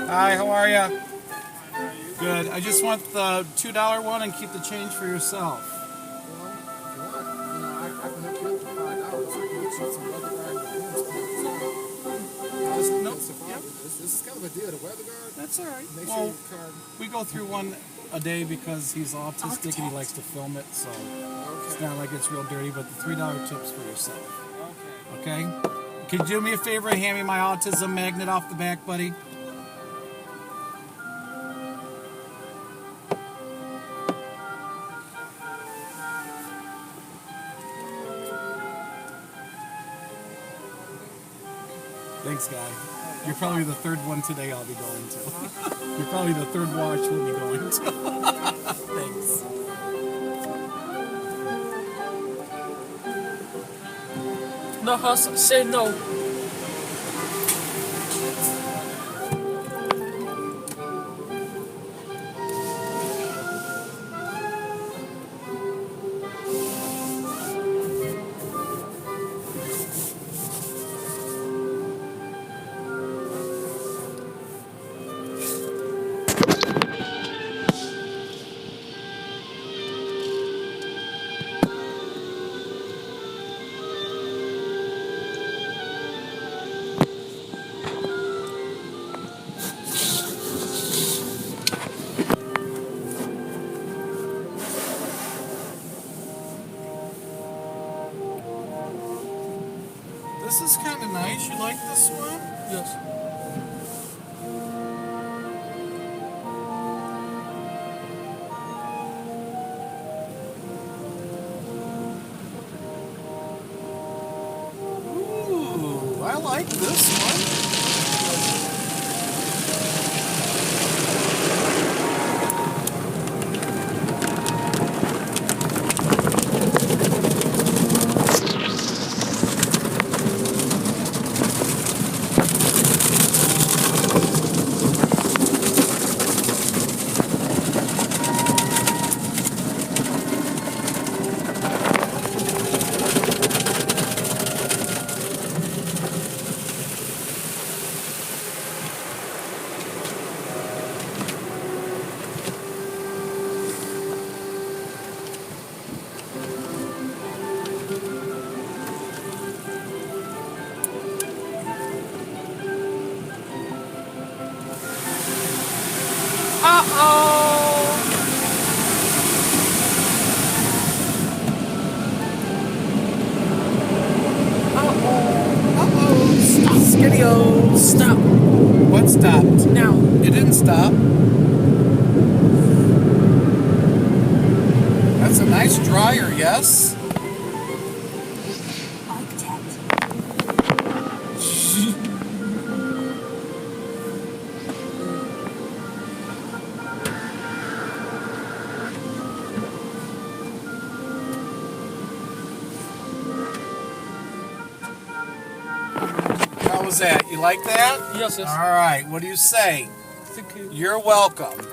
Hi, how are you? Good. I just want the $2 one and keep the change for yourself. Well, if you want, I can hook you up for $5. I can get you some weather guard and Nope. Yep. This is kind of a deal. The weather guard. That's all right. Make sure Well, your card. we go through one a day because he's autistic and he likes to film it, so it's Okay. not like it's real dirty, but the $3 tips for yourself. Okay. Okay? Could you do me a favor and hand me my autism magnet off the back, buddy? Thanks, guy. You're probably the third one today I'll be going to. You're probably the third watch we'll be going to. Thanks. No, Hustle, say no. This is kind of nice. You like this one? Yes. Ooh, I like this one. Stop. Skiddy-o. Stop. What stopped? Now. It didn't stop. That's a nice dryer, yes? How was that? You like that? Yes, yes. All right. What do you say? Thank you. You're welcome.